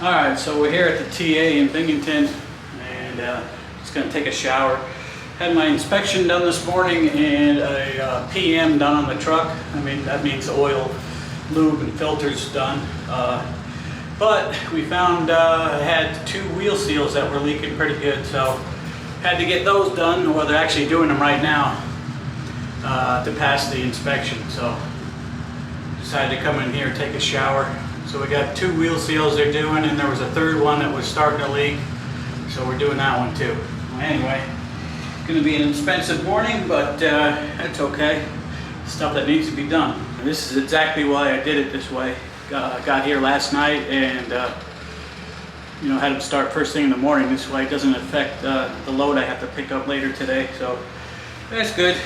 Alright, so we're here at the TA in Binghamton and just going to take a shower. Had my inspection done this morning and a PM done on the truck. I mean, that means oil, lube, and filters done. But we found I had 2 wheel seals that were leaking pretty good, so had to get those done, or they're actually doing them right now to pass the inspection. So decided to come in here and take a shower. So we got 2 wheel seals they're doing, and there was a 3rd one that was starting to leak. So we're doing that one too. Anyway, it's going to be an expensive morning, but that's okay. Stuff that needs to be done. And this is exactly why I did it this way. Got here last night and you know, had them start first thing in the morning. This way it doesn't affect the load I have to pick up later today. So that's good.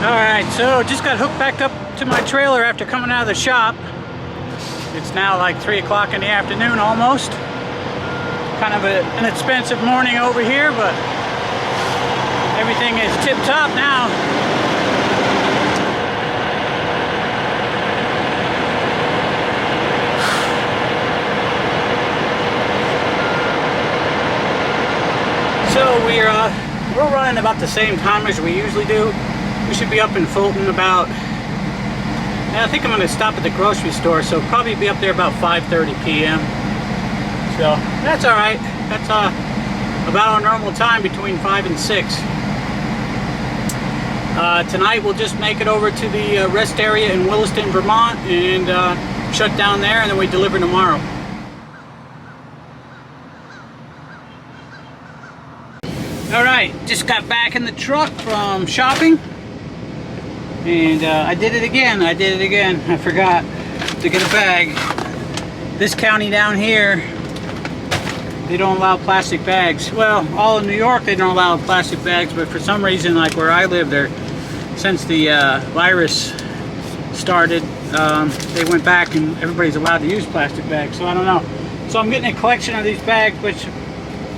Alright, so just got hooked back up to my trailer after coming out of the shop. It's now like 3 o'clock in the afternoon almost. Kind of an expensive morning over here, but everything is tip-top now. So we're running about the same time as we usually do. We should be up in Fulton about, I think I'm going to stop at the grocery store, so probably be up there about 5:30 p.m. So that's alright. That's about our normal time, between 5 and 6. Tonight we'll just make it over to the rest area in Williston, Vermont, and shut down there, and then we deliver tomorrow. Alright, just got back in the truck from shopping. And I did it again. I forgot to get a bag. This county down here, they don't allow plastic bags. Well, all in New York they don't allow plastic bags, but for some reason, like where I live there, since the virus started, they went back and everybody's allowed to use plastic bags. So I don't know. So I'm getting a collection of these bags, which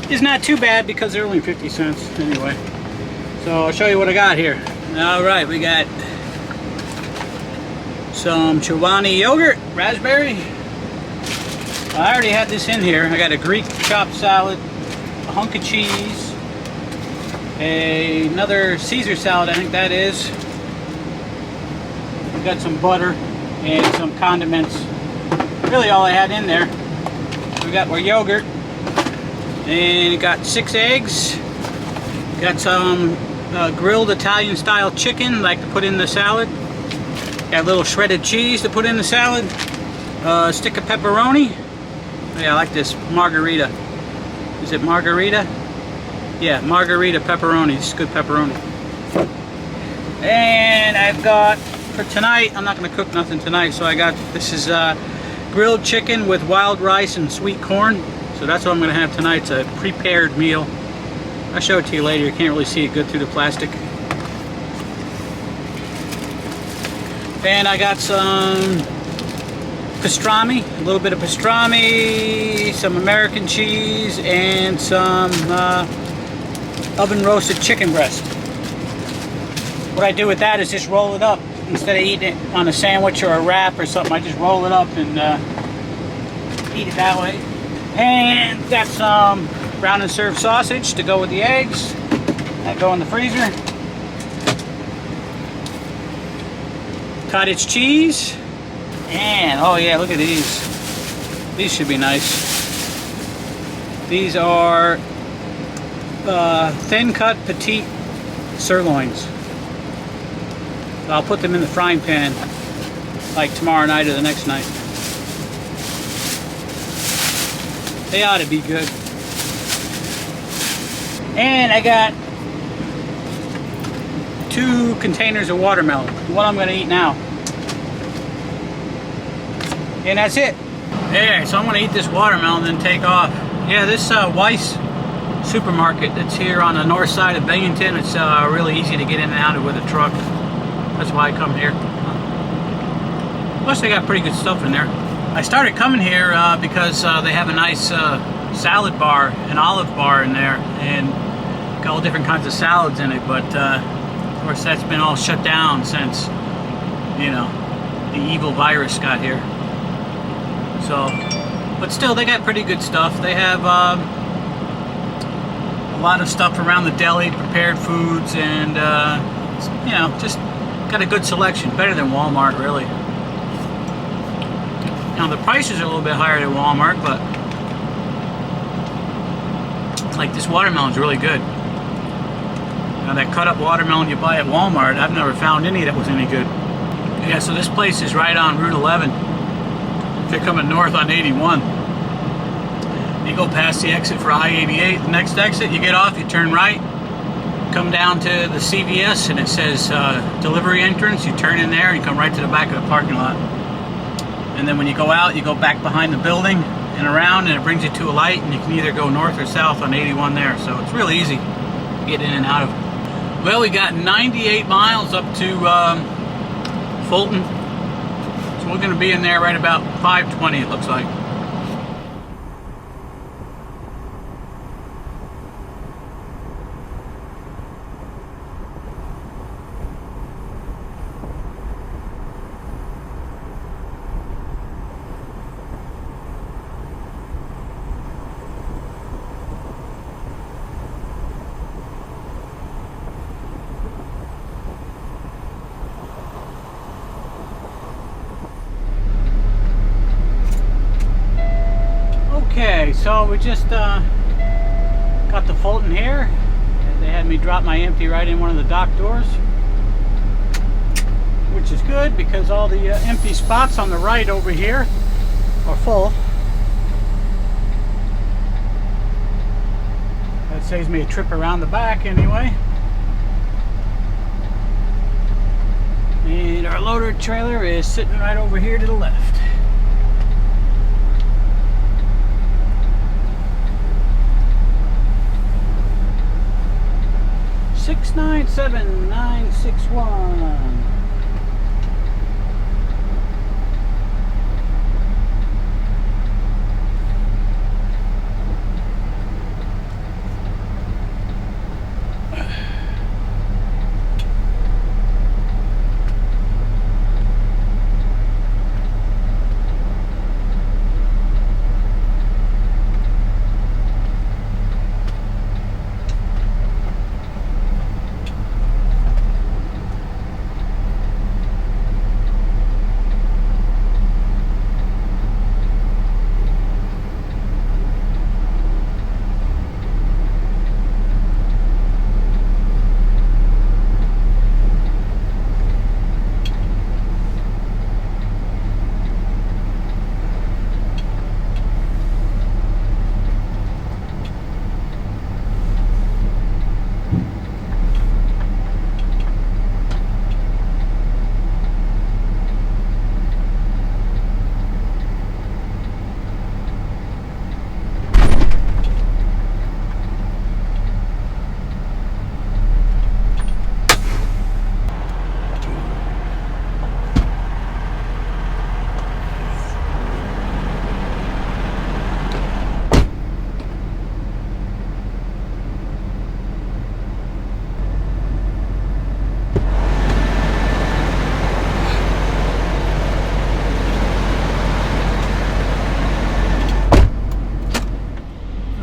is not too bad because they're only 50 cents anyway. So I'll show you what I got here. Alright, we got some Chobani yogurt, raspberry. I already had this in here. I got a Greek chopped salad, a hunk of cheese, another Caesar salad, I think that is. We got some butter and some condiments. Really all I had in there. We got more yogurt, and got 6 eggs. Got some grilled Italian style chicken, like to put in the salad. Got a little shredded cheese to put in the salad. A stick of pepperoni. Oh, yeah, I like this margarita. Is it margarita? Yeah, margarita pepperoni. This is good pepperoni. And I've got, for tonight, I'm not going to cook nothing tonight, so I got, this is grilled chicken with wild rice and sweet corn. So that's what I'm going to have tonight. It's a prepared meal. I'll show it to you later. You can't really see it good through the plastic. And I got some pastrami, a little bit of pastrami, some American cheese, and some oven roasted chicken breast. What I do with that is just roll it up. Instead of eating it on a sandwich or a wrap or something, I just roll it up and eat it that way. And got some brown and served sausage to go with the eggs. That go in the freezer. Cottage cheese. And oh yeah, look at these. These should be nice. These are thin cut petite sirloins. I'll put them in the frying pan like tomorrow night or the next night. They ought to be good. And I got 2 containers of watermelon. What I'm gonna eat now. And that's it. Okay, so I'm gonna eat this watermelon and then take off. Yeah, this Weiss supermarket that's here on the north side of Binghamton, it's really easy to get in and out of with a truck. That's why I come here. Plus they got pretty good stuff in there. I started coming here because they have a nice salad bar, an olive bar in there, and got all different kinds of salads in it, but of course that's been all shut down since, you know, the evil virus got here. So, but still they got pretty good stuff. They have a lot of stuff around the deli, prepared foods, and you know, just got a good selection, better than Walmart really. Now the prices are a little bit higher than Walmart, but like this watermelon's really good. Now that cut up watermelon you buy at Walmart, I've never found any that was any good. Yeah, so this place is right on Route 11. If you're coming north on 81, you go past the exit for I-88. The next exit, you get off, you turn right, come down to the CVS, and it says delivery entrance. You turn in there, and you come right to the back of the parking lot. And then when you go out, you go back behind the building and around, and it brings you to a light, and you can either go north or south on 81 there. So it's really easy to get in and out of. Well, we got 98 miles up to Fulton. So we're going to be in there right about 5:20, it looks like. Okay, so we just got to Fulton here. They had me drop my empty right in one of the dock doors, which is good because all the empty spots on the right over here are full. That saves me a trip around the back anyway. And our loader trailer is sitting right over here to the left. Six 97961.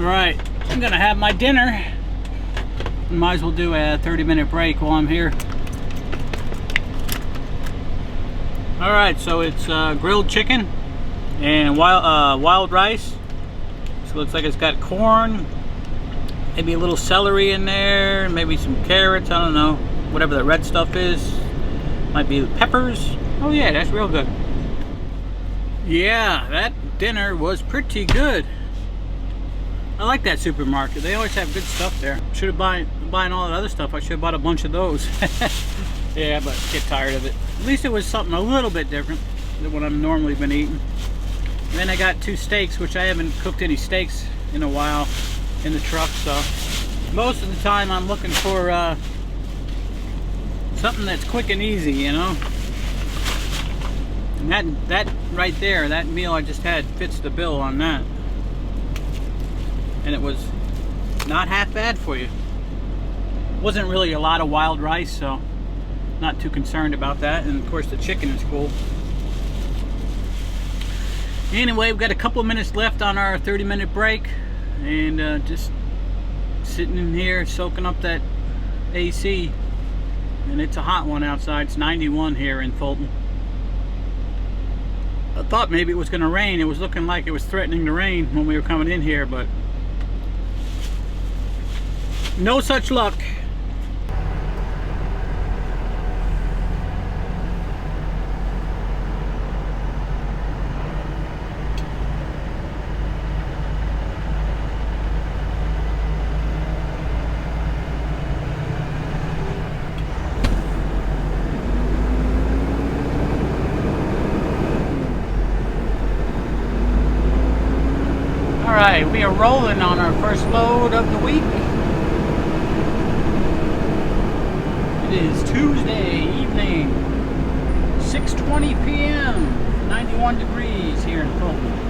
Alright, I'm gonna have my dinner. Might as well do a 30-minute break while I'm here. Alright, so it's grilled chicken and wild rice. So it looks like it's got corn, maybe a little celery in there, maybe some carrots, I don't know. Whatever the red stuff is. Might be peppers. Oh yeah, that's real good. Yeah, that dinner was pretty good. I like that supermarket. They always have good stuff there. Should have buying all that other stuff. I should have bought a bunch of those. Yeah, but get tired of it. At least it was something a little bit different than what I've normally been eating. And then I got 2 steaks, which I haven't cooked any steaks in a while in the truck. So most of the time I'm looking for something that's quick and easy, you know. And that right there, that meal I just had fits the bill on that. And it was not half bad for you. Wasn't really a lot of wild rice, so not too concerned about that. And of course the chicken is cool. Anyway, we've got a couple minutes left on our 30-minute break, and just sitting in here soaking up that AC. And it's a hot one outside. It's 91 here in Fulton. I thought maybe it was going to rain. It was looking like it was threatening to rain when we were coming in here, but no such luck. Alright, we are rolling on our first load of the week. It is Tuesday evening, 6:20 p.m., 91 degrees here in Fulton.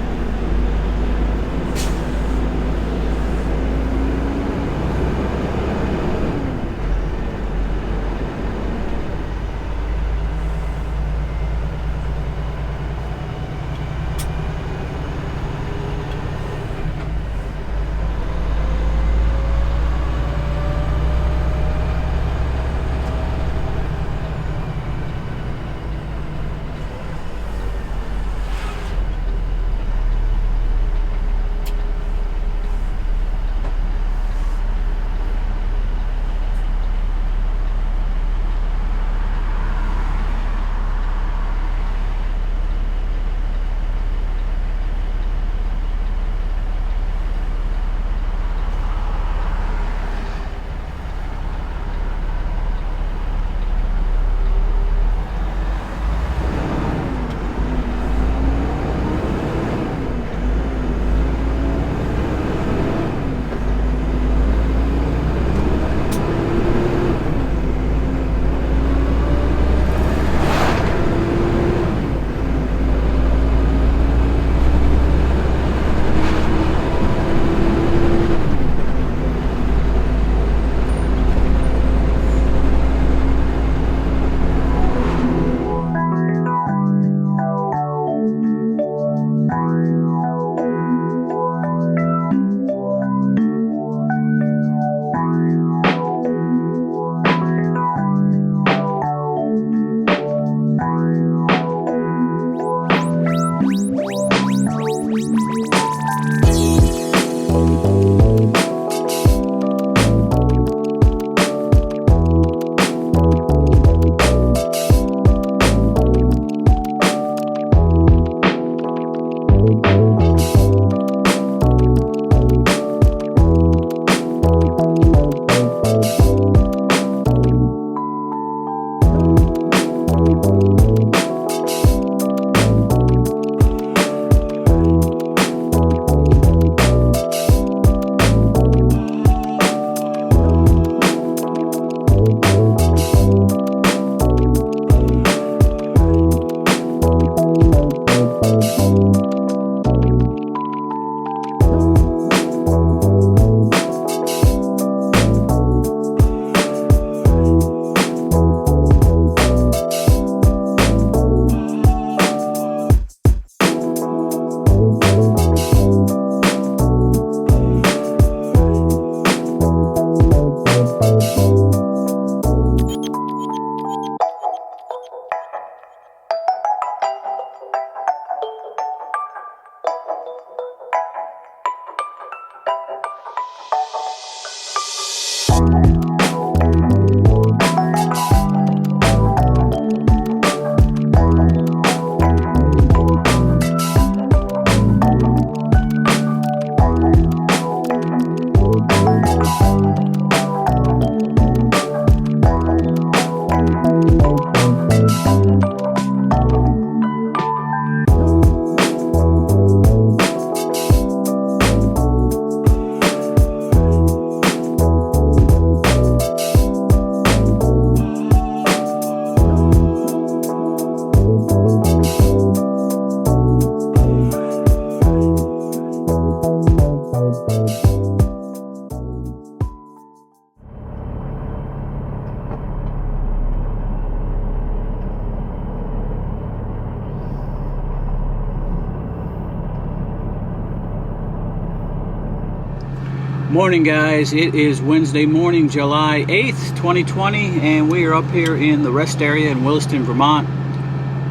Morning, guys. It is Wednesday morning, July 8th, 2020, and we are up here in the rest area in Williston, Vermont.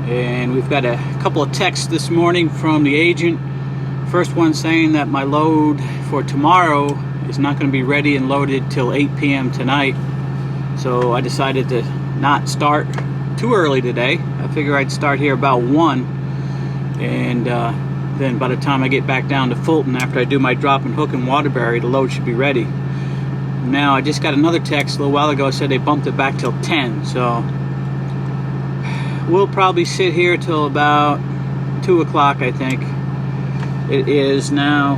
And we've got a couple of texts this morning from the agent. First one saying that my load for tomorrow is not going to be ready and loaded till 8 p.m. tonight. So I decided to not start too early today. I figure I'd start here about 1, and then by the time I get back down to Fulton after I do my drop and hook in Waterbury, the load should be ready. Now I just got another text a little while ago, said they bumped it back till 10, so we'll probably sit here till about 2 o'clock, I think. It is now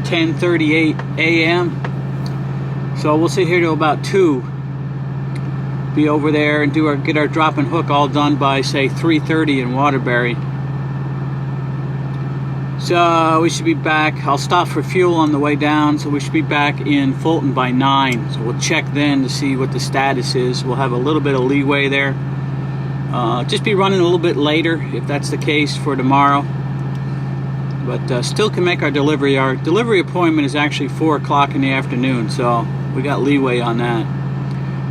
10:38 a.m. so we'll sit here till about 2. Be over there and get our drop and hook all done by, say, 3:30 in Waterbury. So we should be back. I'll stop for fuel on the way down, so we should be back in Fulton by 9. So we'll check then to see what the status is. We'll have a little bit of leeway there. Just be running a little bit later if that's the case for tomorrow. But still can make our delivery. Our delivery appointment is actually 4 o'clock in the afternoon, so we got leeway on that.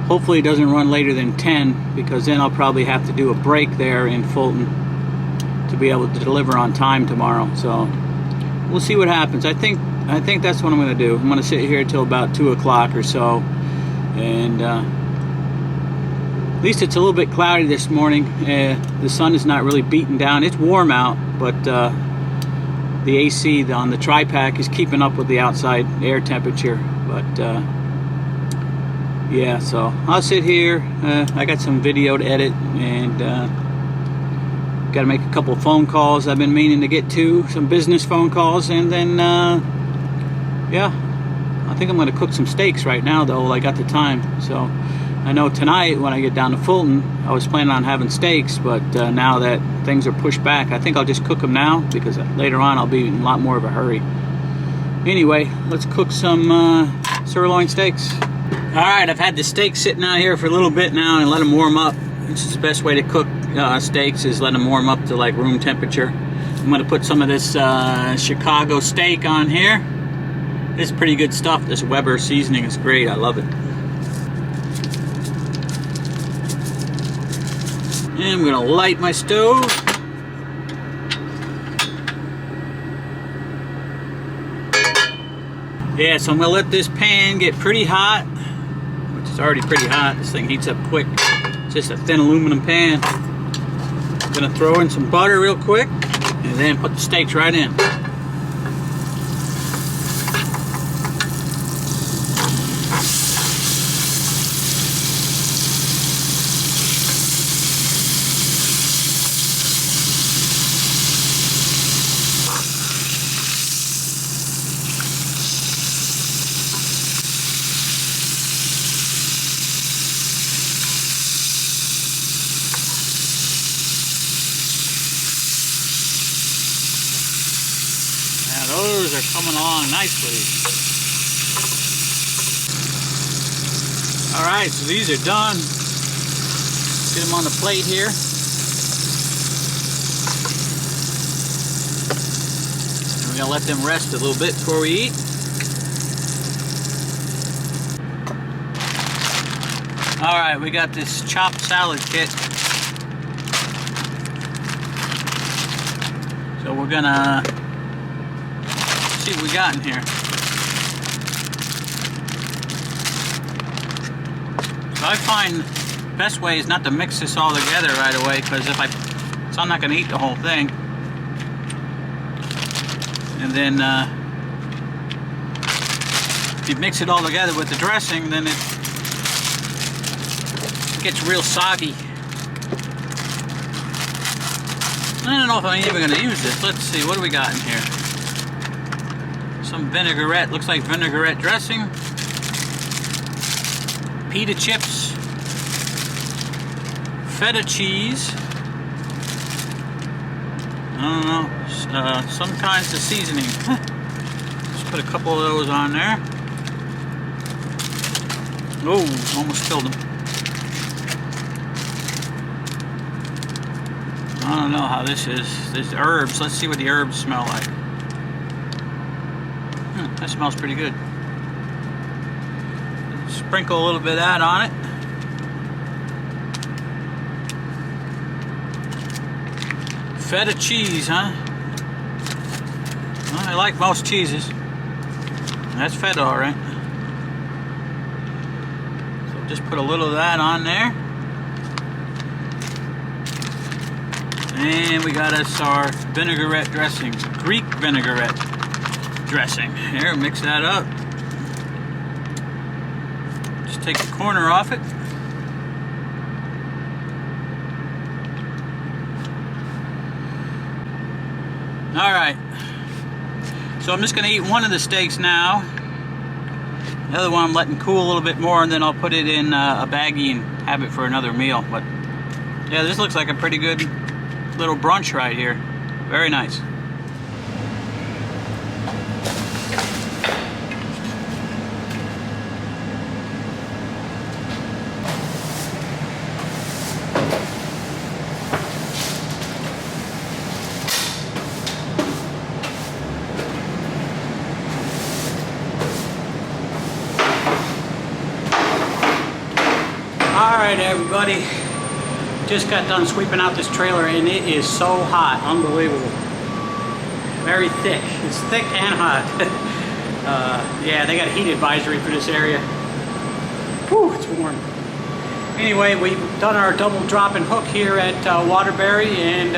Hopefully it doesn't run later than 10, because then I'll probably have to do a break there in Fulton to be able to deliver on time tomorrow. So we'll see what happens. I think that's what I'm going to do. I'm going to sit here till about 2 o'clock or so, and at least it's a little bit cloudy this morning. The sun is not really beating down. It's warm out, but the AC on the tri-pack is keeping up with the outside air temperature. But yeah, so I'll sit here. I got some video to edit, and got to make a couple of phone calls I've been meaning to get to, some business phone calls, and then yeah, I think I'm going to cook some steaks right now, though, while I got the time. So I know tonight when I get down to Fulton, I was planning on having steaks, but now that things are pushed back, I think I'll just cook them now, because later on I'll be in a lot more of a hurry. Anyway, let's cook some sirloin steaks. Alright, I've had the steaks sitting out here for a little bit now and let them warm up. This is the best way to cook steaks, is let them warm up to like room temperature. I'm going to put some of this Chicago steak on here. This is pretty good stuff. This Weber seasoning is great. I love it. And I'm going to light my stove. Yeah, so I'm going to let this pan get pretty hot, which is already pretty hot. This thing heats up quick. It's just a thin aluminum pan. I'm going to throw in some butter real quick, and then put the steaks right in. Those are coming along nicely. Alright, so these are done. Get them on the plate here. And we're going to let them rest a little bit before we eat. Alright, we got this chopped salad kit. So we're going to see what we got in here. So I find the best way is not to mix this all together right away, because so I'm not going to eat the whole thing. And then if you mix it all together with the dressing, then it gets real soggy. I don't know if I'm even going to use this. Let's see, what do we got in here? Some vinaigrette, looks like vinaigrette dressing, pita chips, feta cheese, I don't know, some kinds of seasoning. Just put a couple of those on there. Oh, almost killed them. I don't know how this is. There's herbs. Let's see what the herbs smell like. That smells pretty good. Sprinkle a little bit of that on it. Feta cheese, huh? Well, I like most cheeses. That's feta, all right. So just put a little of that on there. And we got us our vinaigrette dressing, Greek vinaigrette dressing. Here, mix that up. Just take the corner off it. All right. So I'm just going to eat one of the steaks now. The other one I'm letting cool a little bit more, and then I'll put it in a baggie and have it for another meal. But yeah, this looks like a pretty good little brunch right here. Very nice. Alright everybody, just got done sweeping out this trailer and it is so hot, unbelievable. Very thick, it's thick and hot. Yeah, they got a heat advisory for this area. Whew, it's warm. Anyway, we've done our double drop and hook here at Waterbury, and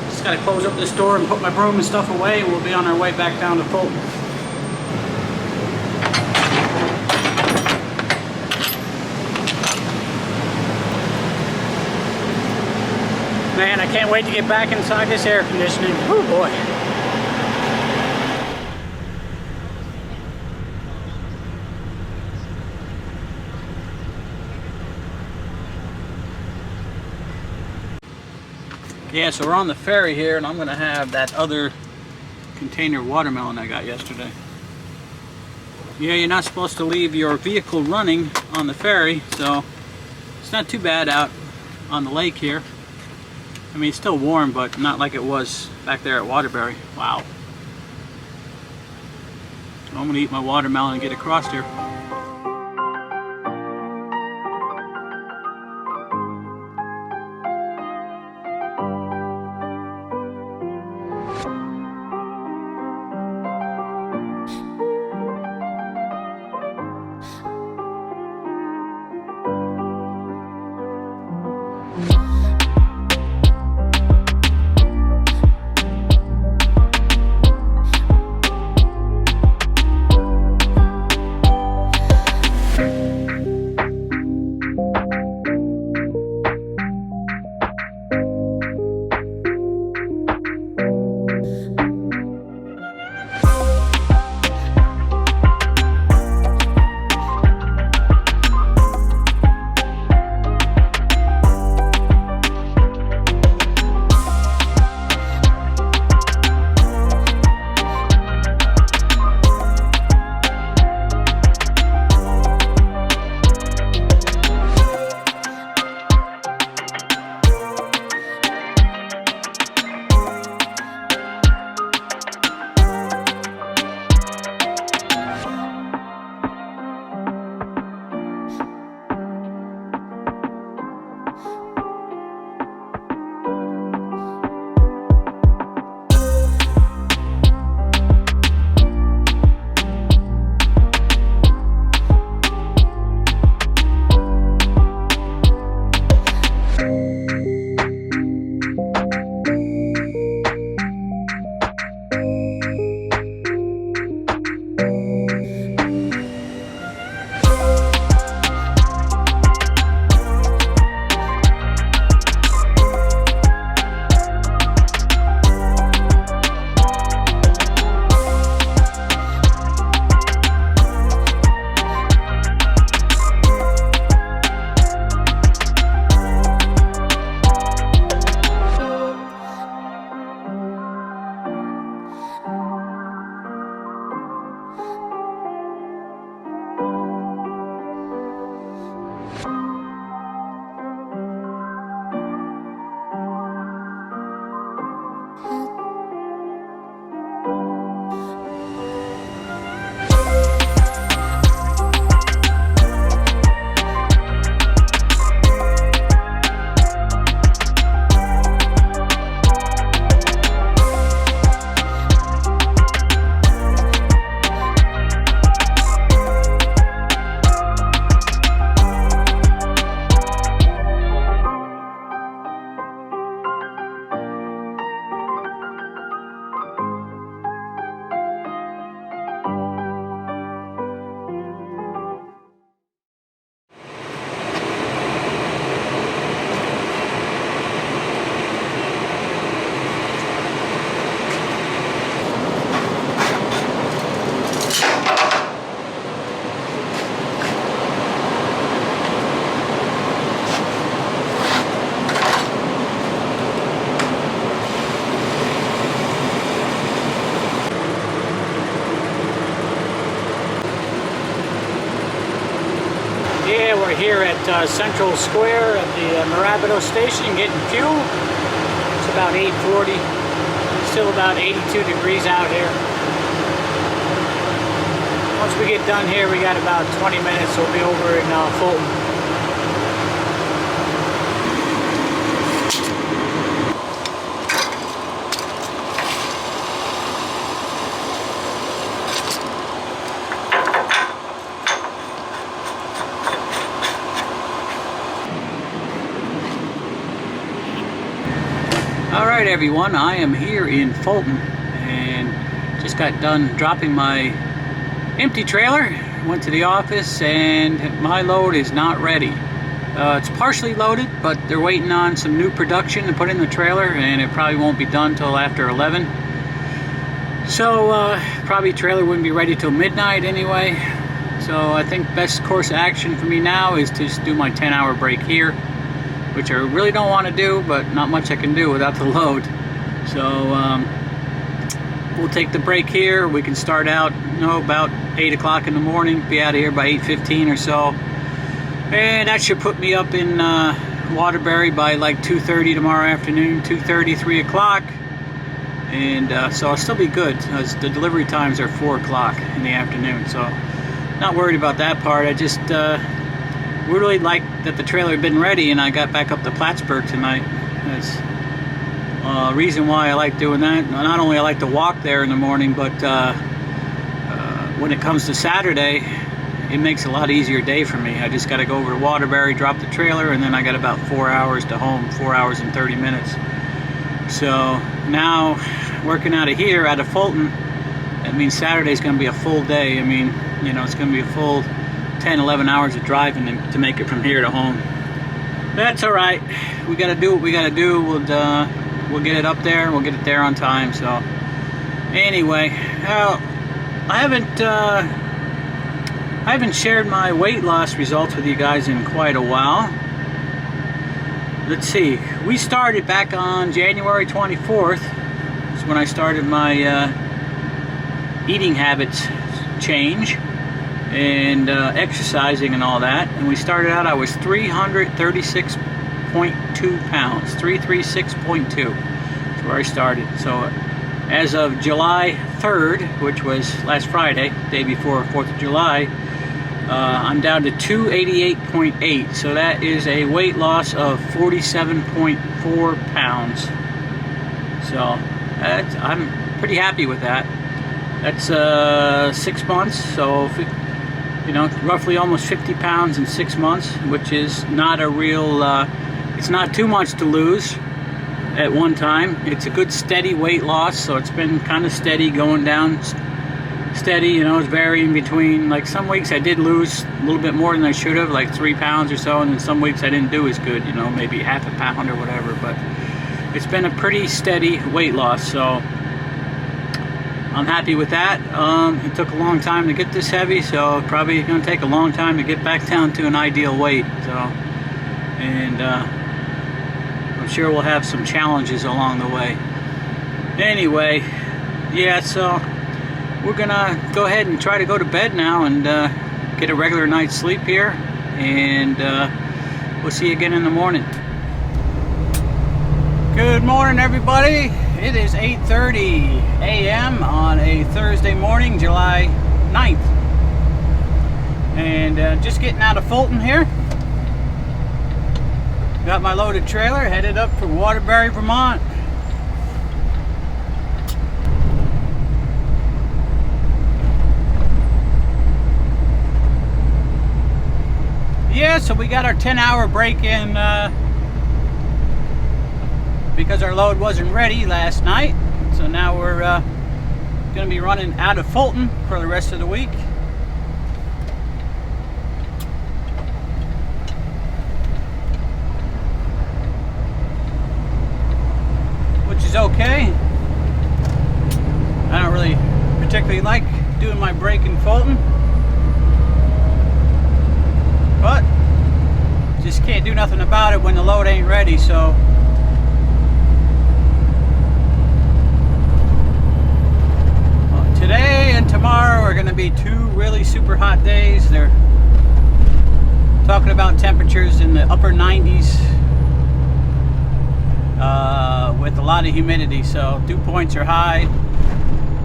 just got to close up this door and put my broom and stuff away. We'll be on our way back down to Fulton. Man, I can't wait to get back inside this air conditioning. Oh boy. Yeah, so we're on the ferry here, and I'm going to have that other container watermelon I got yesterday. Yeah, you're not supposed to leave your vehicle running on the ferry, so it's not too bad out on the lake here. I mean, it's still warm, but not like it was back there at Waterbury. Wow. So I'm going to eat my watermelon and get across here. We're here at Central Square at the Mavic station getting fuel. It's about 8:40. Still about 82 degrees out here. Once we get done here, we got about 20 minutes. We'll be over in Fulton. Alright everyone, I am here in Fulton and just got done dropping my empty trailer. Went to the office and my load is not ready. It's partially loaded, but they're waiting on some new production to put in the trailer, and it probably won't be done till after 11. So probably trailer wouldn't be ready till midnight anyway. So I think best course of action for me now is to just do my 10-hour break here, which I really don't want to do, but not much I can do without the load. So we'll take the break here. We can start out, about 8 o'clock in the morning, be out of here by 8:15 or so. And that should put me up in Waterbury by like 2:30 tomorrow afternoon, 2:30, 3 o'clock. And so I'll still be good, because the delivery times are 4 o'clock in the afternoon. So not worried about that part. I just really like that the trailer had been ready and I got back up to Plattsburgh tonight. That's reason why I like doing that. Not only I like to walk there in the morning, but when it comes to Saturday, it makes a lot easier day for me. I just got to go over to Waterbury, drop the trailer, and then I got about 4 hours to home, 4 hours and 30 minutes. So now working out of here, out of Fulton, that means Saturday's going to be a full day. I mean, it's going to be a full 10, 11 hours of driving to make it from here to home. That's all right. We got to do what we got to do. We'll get it up there. We'll get it there on time. So anyway, I haven't shared my weight loss results with you guys in quite a while. Let's see. We started back on January 24th. That's when I started my eating habits change and exercising and all that. And we started out, I was 336.2 pounds, 336.2. That's where I started. So as of July 3rd, which was last Friday, day before 4th of July, I'm down to 288.8. So that is a weight loss of 47.4 pounds. So I'm pretty happy with that. That's 6 months, so roughly almost 50 pounds in 6 months, which is not a real, it's not too much to lose at one time. It's a good steady weight loss, so it's been kind of steady, going down steady. It's varying between, like some weeks I did lose a little bit more than I should have, like 3 pounds or so, and then some weeks I didn't do as good, maybe half a pound or whatever. But it's been a pretty steady weight loss, so I'm happy with that. It took a long time to get this heavy, so probably going to take a long time to get back down to an ideal weight. So, and I'm sure we'll have some challenges along the way. Anyway, yeah, so we're gonna go ahead and try to go to bed now and get a regular night's sleep here, and we'll see you again in the morning. Good morning, everybody. It is 8:30 a.m. on a Thursday morning, July 9th. And just getting out of Fulton here. Got my loaded trailer, headed up for Waterbury, Vermont. Yeah, so we got our 10-hour break in because our load wasn't ready last night. So now we're going to be running out of Fulton for the rest of the week. Which is okay. I don't really particularly like doing my break in Fulton, but just can't do nothing about it when the load ain't ready. So today and tomorrow are going to be 2 really super hot days. They're Talking about temperatures in the upper 90s with a lot of humidity, so dew points are high.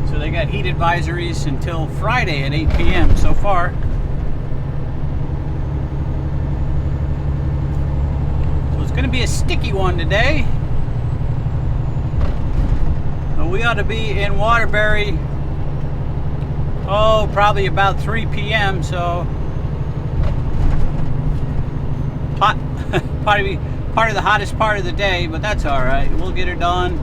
So they got heat advisories until Friday at 8 p.m. so far. So it's going to be a sticky one today. But we ought to be in Waterbury, probably about 3 p.m. So hot, probably part of the hottest part of the day, but that's all right. We'll get her done.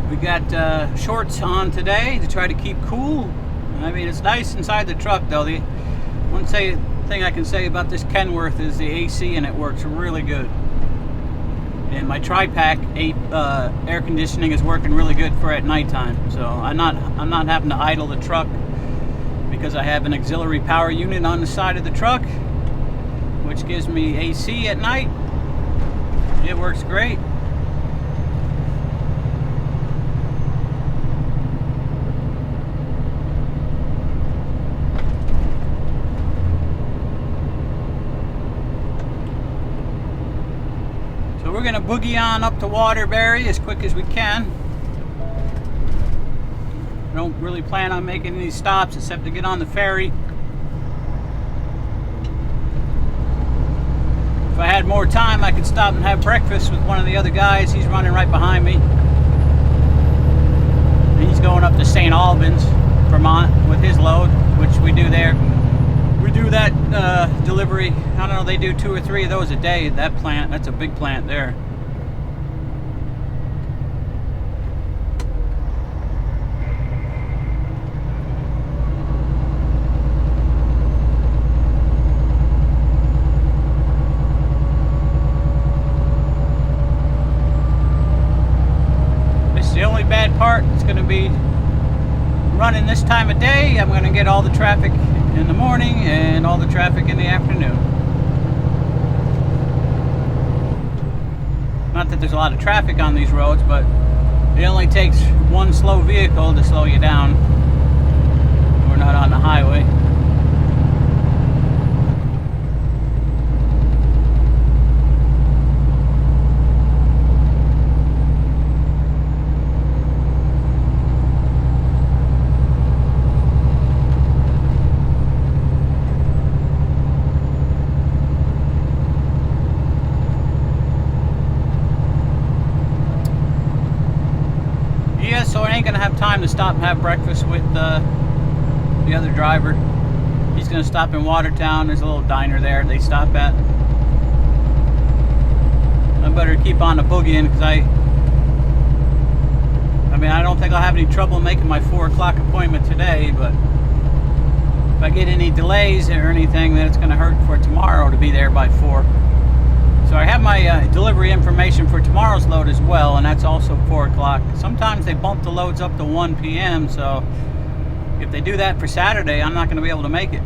We got shorts on today to try to keep cool. I mean, it's nice inside the truck though. The one thing I can say about this Kenworth is the AC and it works really good. And my tri-pack air conditioning is working really good for at nighttime. So I'm not having to idle the truck because I have an auxiliary power unit on the side of the truck, which gives me AC at night. It works great. So we're gonna boogie on up to Waterbury as quick as we can. I don't really plan on making any stops except to get on the ferry. If I had more time, I could stop and have breakfast with one of the other guys. He's running right behind me. And he's going up to St. Albans, Vermont with his load, which we do there. We do that delivery. I don't know, they do 2 or 3 of those a day. That plant, that's a big plant there. The only bad part is going to be running this time of day. I'm going to get all the traffic in the morning and all the traffic in the afternoon. Not that there's a lot of traffic on these roads, but it only takes one slow vehicle to slow you down. We're not on the highway. So I ain't gonna have time to stop and have breakfast with the other driver. He's gonna stop in Watertown. There's a little diner there they stop at. I better keep on the boogieing because I mean, I don't think I'll have any trouble making my 4 o'clock appointment today, but if I get any delays or anything, then it's gonna hurt for tomorrow to be there by 4. So I have my delivery information for tomorrow's load as well, and that's also 4 o'clock. Sometimes they bump the loads up to 1 p.m., so if they do that for Saturday, I'm not going to be able to make it.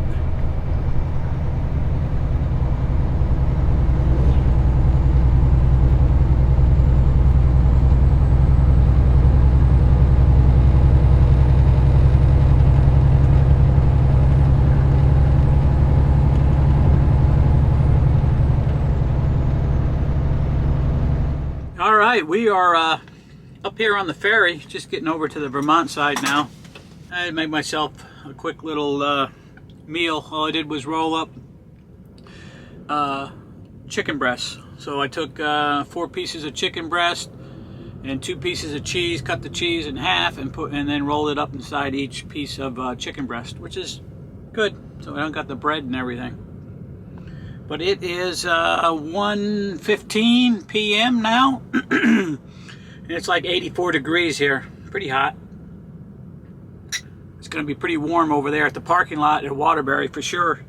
Alright, we are up here on the ferry, just getting over to the Vermont side now. I made myself a quick little meal. All I did was roll up chicken breasts. So I took 4 pieces of chicken breast and 2 pieces of cheese, cut the cheese in half and then rolled it up inside each piece of chicken breast, which is good. So I don't got the bread and everything. But it is 1:15 p.m. now. And it's like 84 degrees here. Pretty hot. It's going to be pretty warm over there at the parking lot at Waterbury for sure.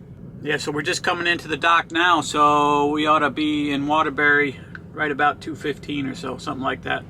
Yeah, so we're just coming into the dock now, so we ought to be in Waterbury right about 2:15 or so, something like that.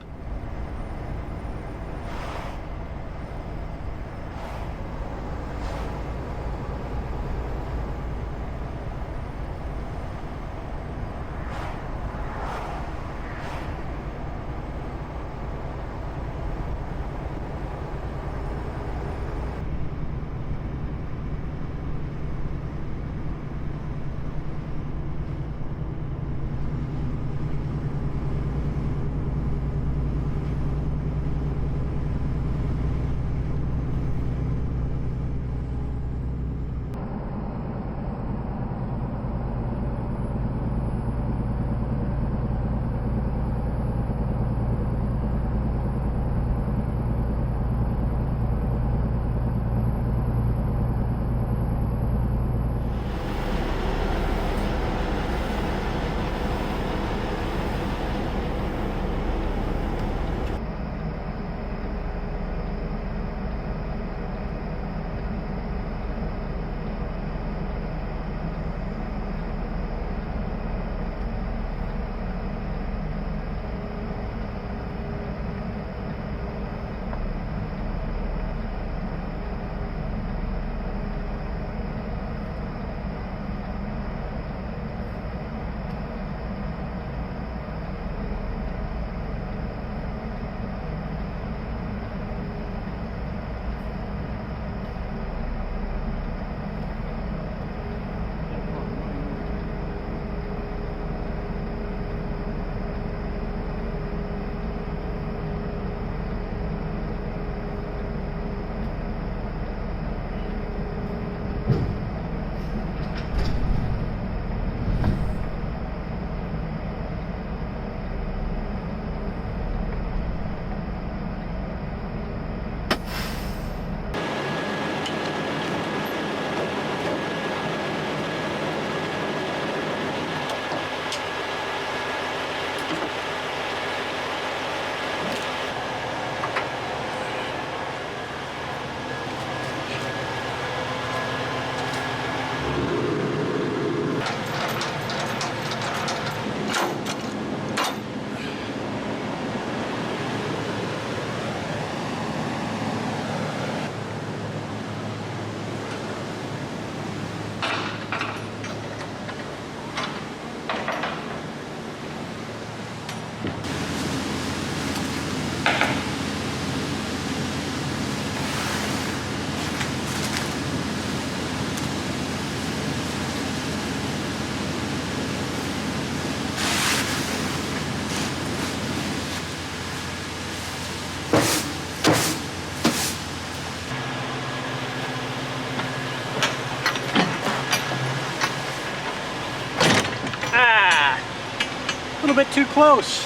little bit too close.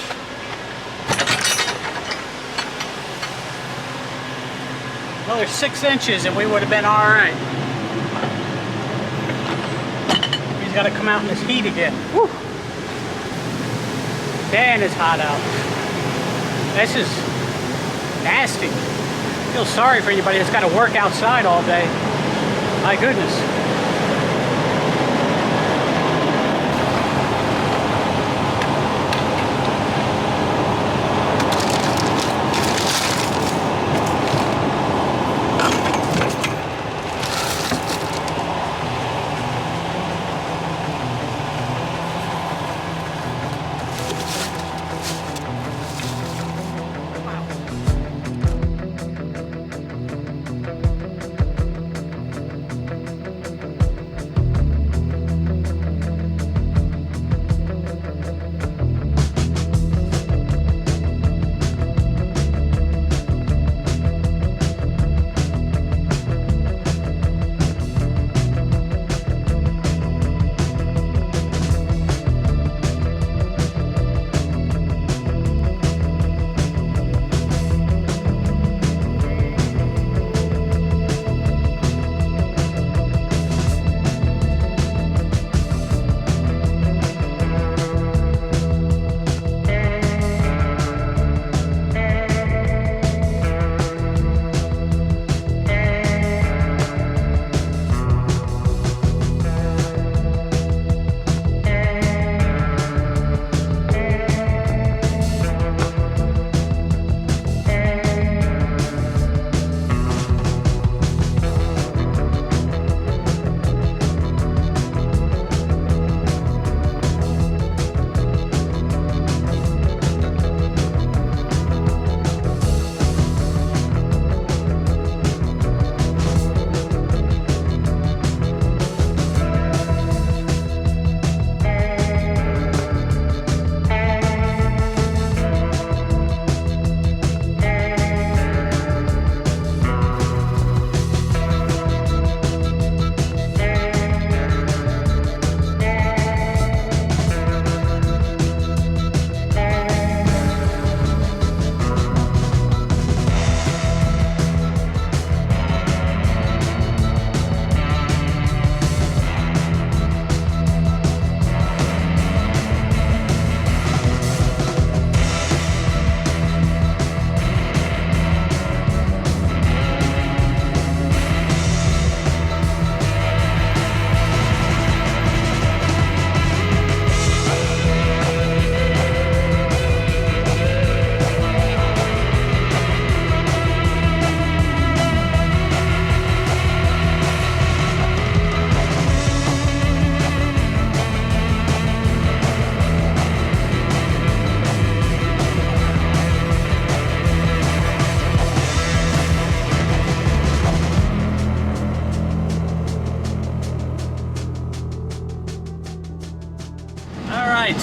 Another 6 inches and we would have been all right. He's got to come out in this heat again. Woo. Man, it's hot out. This is nasty. I feel sorry for anybody that's got to work outside all day. My goodness.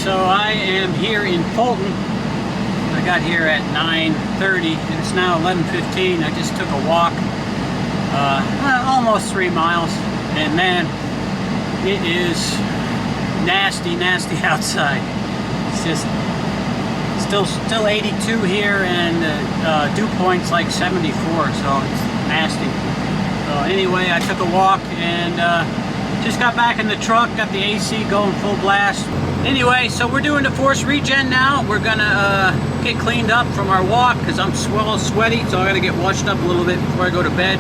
So I am here in Fulton. I got here at 9:30 and it's now 11:15. I just took a walk, almost 3 miles, and man, it is nasty outside. It's just still 82 here, and dew point's like 74, so it's nasty. So anyway, I took a walk and just got back in the truck, got the AC going full blast. Anyway, so we're doing the force regen now. We're gonna get cleaned up from our walk because I'm sweaty, so I gotta get washed up a little bit before I go to bed.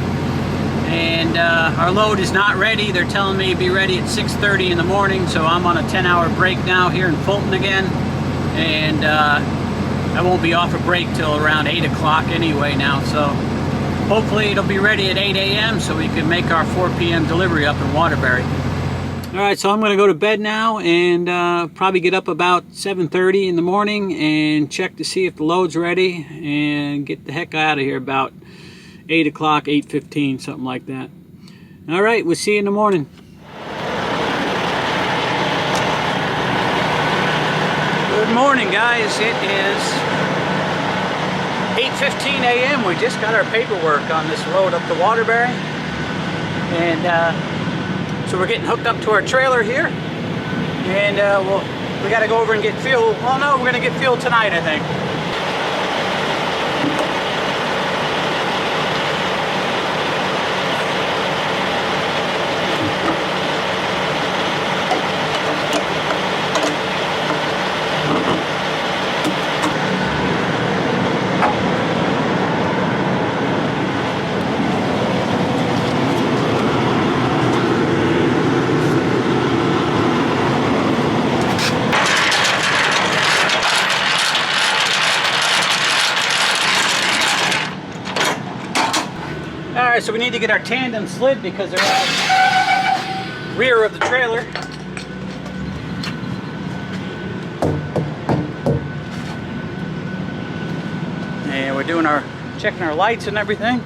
And our load is not ready. They're telling me to be ready at 6:30 in the morning, so I'm on a 10-hour break now here in Fulton again. And I won't be off a break till around 8 o'clock anyway now, so hopefully it'll be ready at 8 a.m. so we can make our 4 p.m. delivery up in Waterbury. Alright, so I'm going to go to bed now and probably get up about 7:30 in the morning and check to see if the load's ready and get the heck out of here about 8 o'clock, 8:15, something like that. Alright, we'll see you in the morning. Good morning, guys. It is 8:15 a.m. We just got our paperwork on this load up to Waterbury. And so we're getting hooked up to our trailer here. And we'll We got to go over and get fuel. Well, no, we're going to get fuel tonight, I think. Alright, so we need to get our tandem slid because they're out rear of the trailer. And we're doing checking our lights and everything.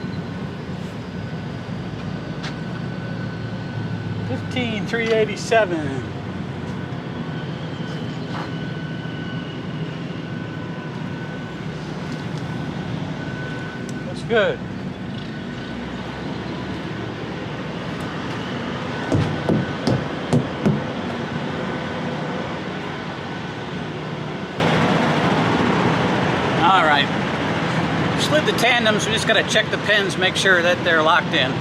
15,387. Looks good. All right, slid the tandems. We just got to check the pins, make sure that they're locked in.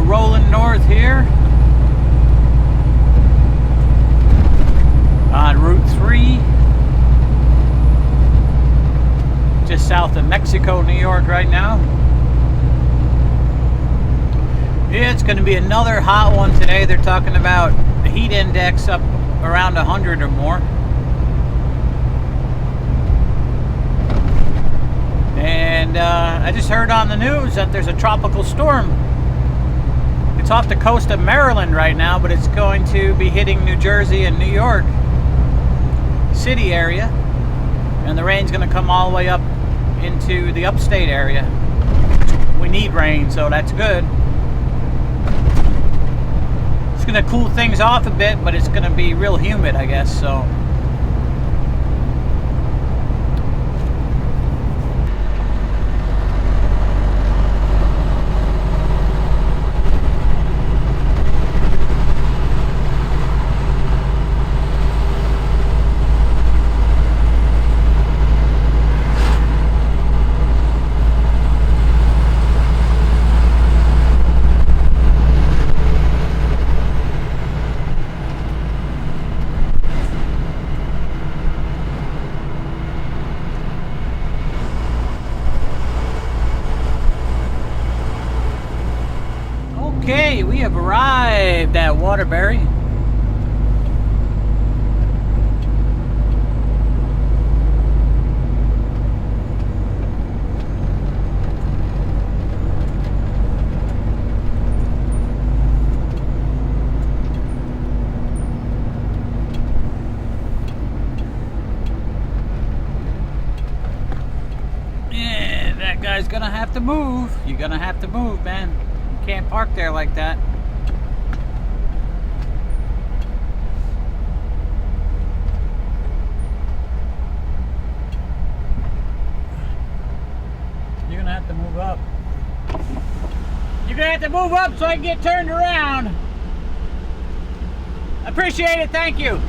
Rolling north here on Route 3, just south of Mexico, New York right now. Yeah, it's going to be another hot one today. They're talking about the heat index up around 100 or more. And I just heard on the news that there's a tropical storm. It's off the coast of Maryland right now, but it's going to be hitting New Jersey and New York City area. And the rain's going to come all the way up into the upstate area. We need rain, so that's good. It's going to cool things off a bit, but it's going to be real humid, I guess, so. Okay, we have arrived at Waterbury. Yeah, that guy's gonna have to move. You're gonna have to move, man. Can't park there like that. You're gonna have to move up. You're gonna have to move up so I can get turned around. Appreciate it, thank you.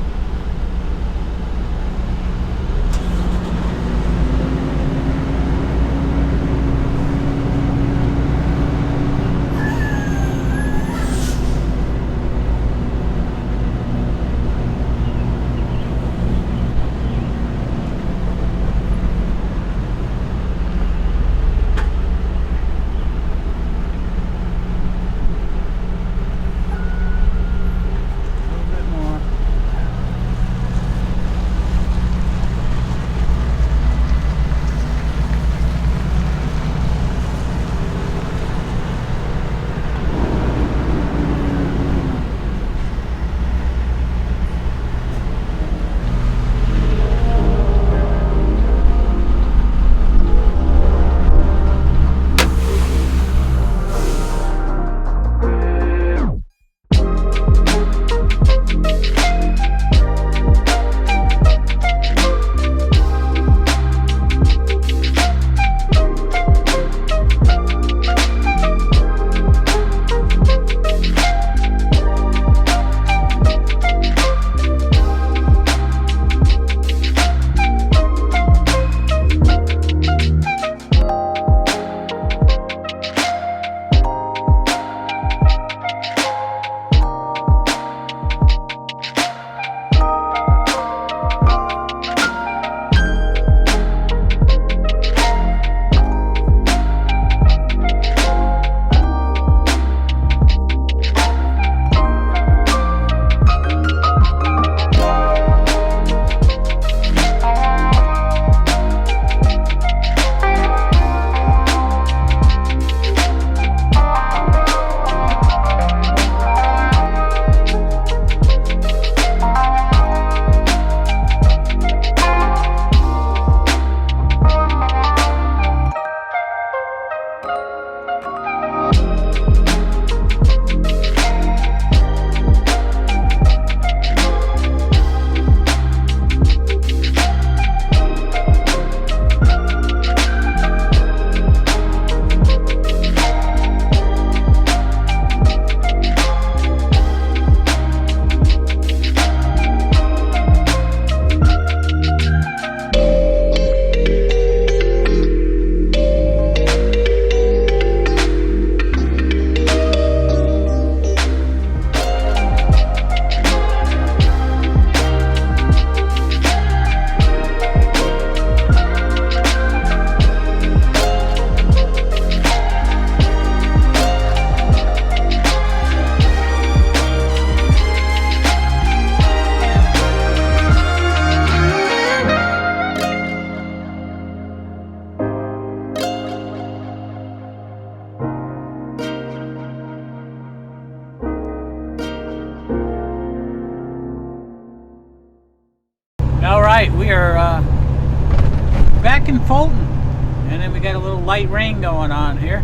light rain going on here.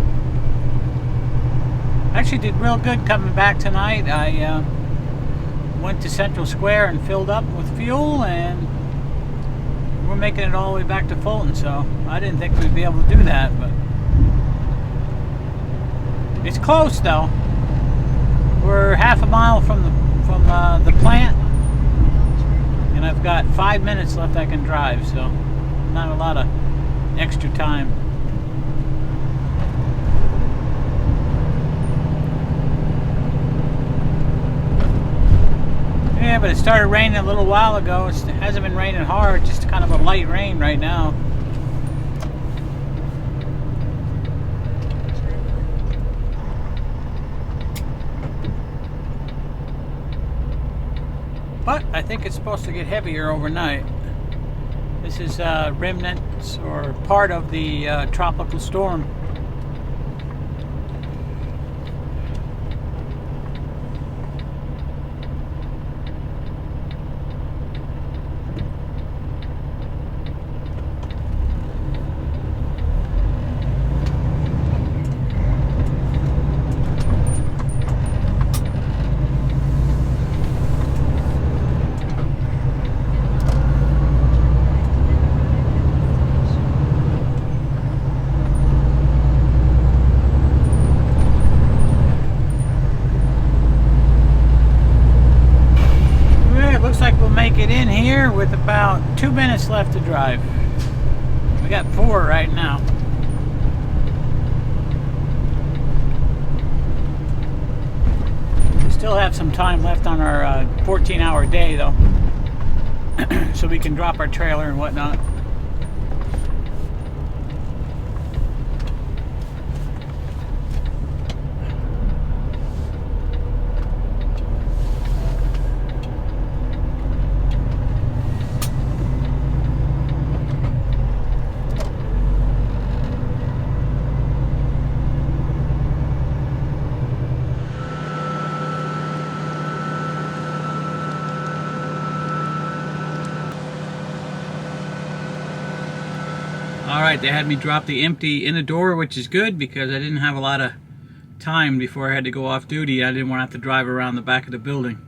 Actually did real good coming back tonight. I went to Central Square and filled up with fuel, and we're making it all the way back to Fulton, so I didn't think we'd be able to do that, but it's close though. We're half a mile from the plant, and I've got 5 minutes left I can drive, so not a lot of extra time. Yeah, but it started raining a little while ago. It hasn't been raining hard, just kind of a light rain right now. But I think it's supposed to get heavier overnight. This is remnants or part of the tropical storm. Make it in here with about 2 minutes left to drive. We got 4 right now. We still have some time left on our 14-hour day though, so we can drop our trailer and whatnot. Alright, they had me drop the empty in the door, which is good because I didn't have a lot of time before I had to go off duty. I didn't want to have to drive around the back of the building.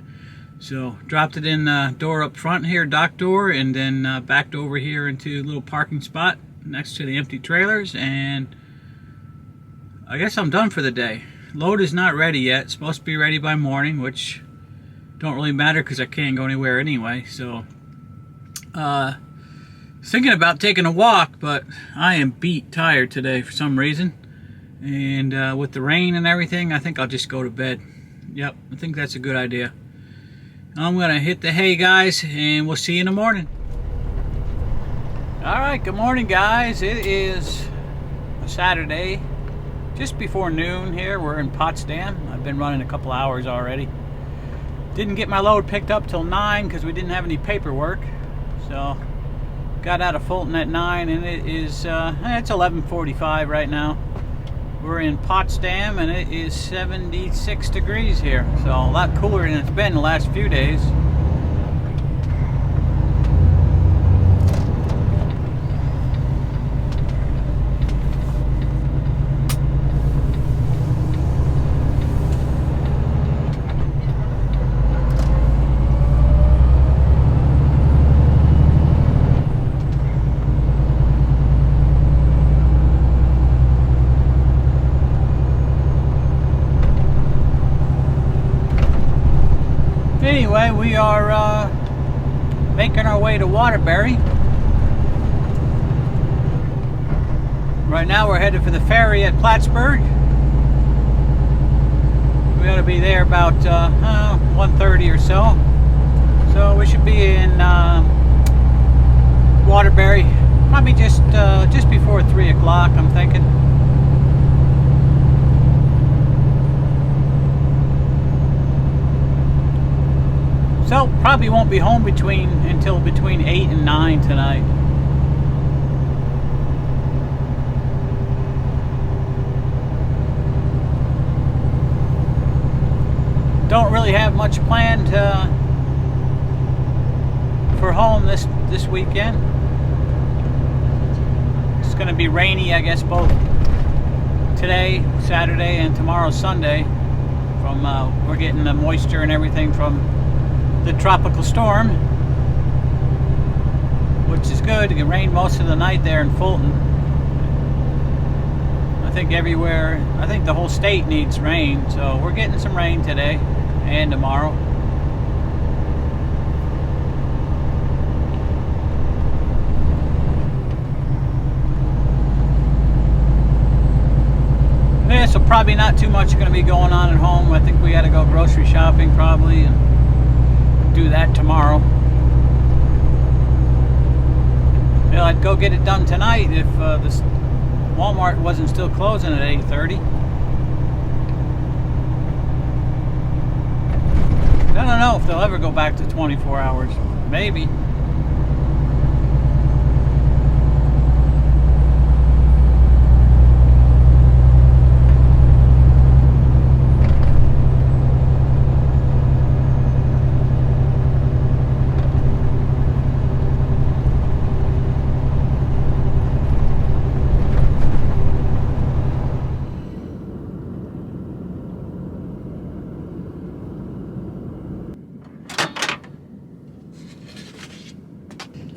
So, dropped it in the door up front here, dock door, and then backed over here into a little parking spot next to the empty trailers, and I guess I'm done for the day. Load is not ready yet. It's supposed to be ready by morning, which don't really matter because I can't go anywhere anyway. So, thinking about taking a walk, but I am beat tired today for some reason, and with the rain and everything, I think I'll just go to bed. Yep, I think that's a good idea. I'm gonna hit the hay, guys, and we'll see you in the morning. Alright, good morning, guys. It is a Saturday, just before noon here. We're in Potsdam. I've been running a couple hours already. Didn't get my load picked up till 9 because we didn't have any paperwork, so got out of Fulton at 9, and it is it's 11:45 right now. We're in Potsdam, and it is 76 degrees here, so a lot cooler than it's been the last few days. Anyway, we are making our way to Waterbury. Right now we're headed for the ferry at Plattsburgh. We ought to be there about 1:30 or so. So we should be in Waterbury probably just before 3 o'clock, I'm thinking. So probably won't be home until between 8 and 9 tonight. Don't really have much planned for home this weekend. It's going to be rainy, I guess, both today, Saturday, and tomorrow, Sunday. From we're getting the moisture and everything from the tropical storm, which is good. It rained most of the night there in Fulton. I think everywhere, I think the whole state needs rain, so we're getting some rain today and tomorrow. Yeah, so probably not too much going to be going on at home. I think we got to go grocery shopping probably and do that tomorrow. Yeah, I'd go get it done tonight if this Walmart wasn't still closing at 8:30. I don't know if they'll ever go back to 24 hours. Maybe.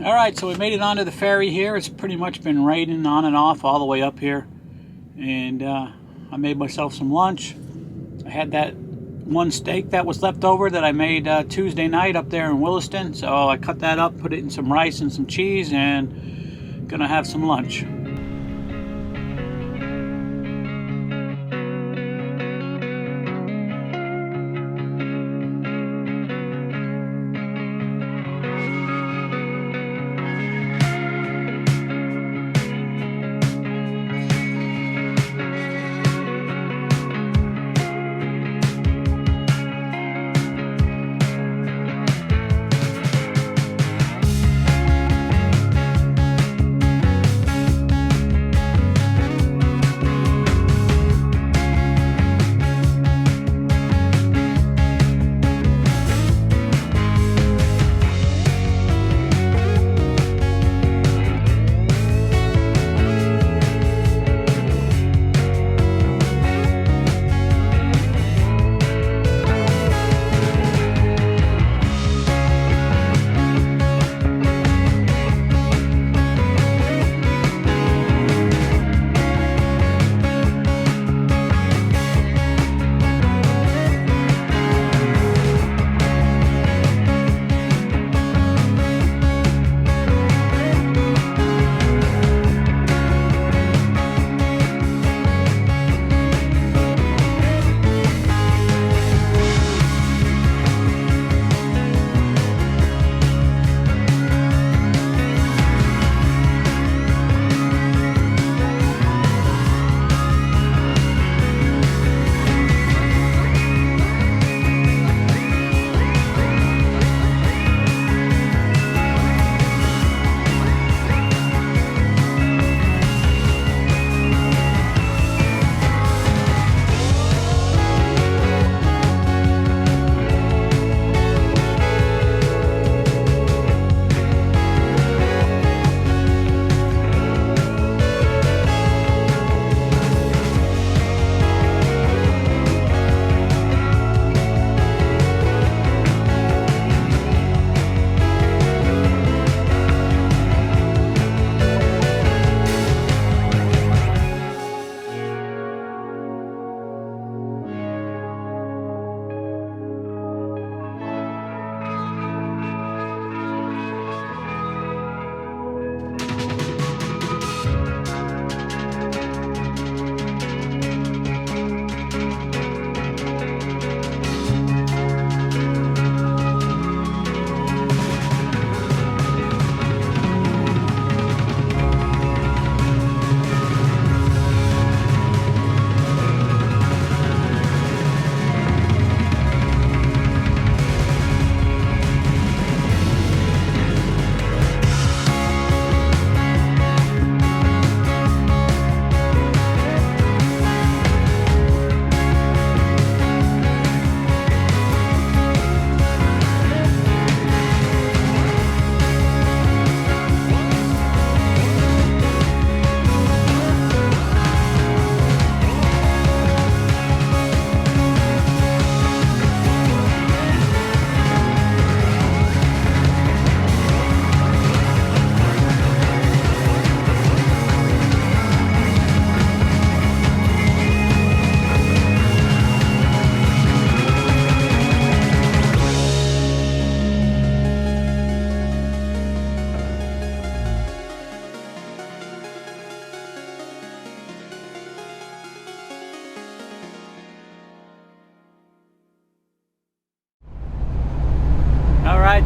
Alright, so we made it onto the ferry here. It's pretty much been raining on and off all the way up here. And I made myself some lunch. I had that one steak that was left over that I made Tuesday night up there in Williston. So I cut that up, put it in some rice and some cheese, and gonna have some lunch.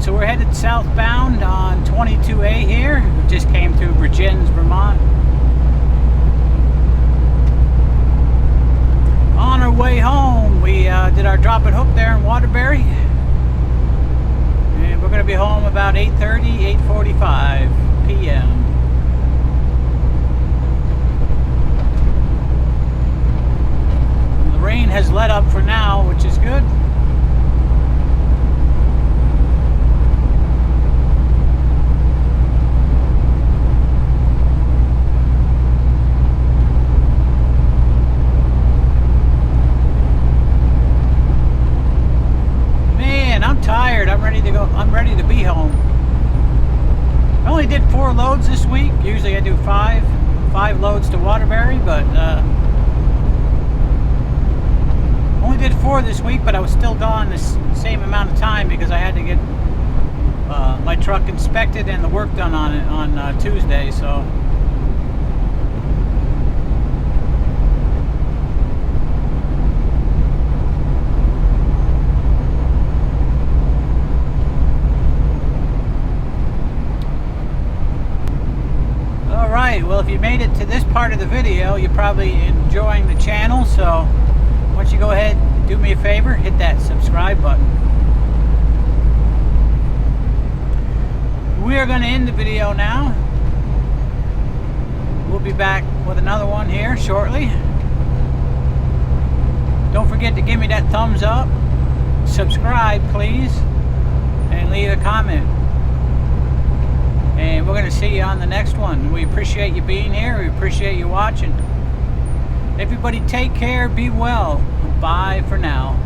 so we're headed southbound on 22A here. We just came through Virgins, Vermont. On our way home, we did our drop and hook there in Waterbury. And we're going to be home about 8:30, 8:45 p.m. The rain has let up for now, which is good. Tired. I'm ready to go. I'm ready to be home. I only did 4 loads this week. Usually I do 5 loads to Waterbury, but only did 4 this week, but I was still gone the same amount of time because I had to get my truck inspected and the work done on it on Tuesday, so Alright, well, if you made it to this part of the video, you're probably enjoying the channel, so why don't you go ahead and do me a favor, hit that subscribe button. We are going to end the video now. We'll be back with another one here shortly. Don't forget to give me that thumbs up, subscribe please, and leave a comment. And we're going to see you on the next one. We appreciate you being here. We appreciate you watching. Everybody take care. Be well. Bye for now.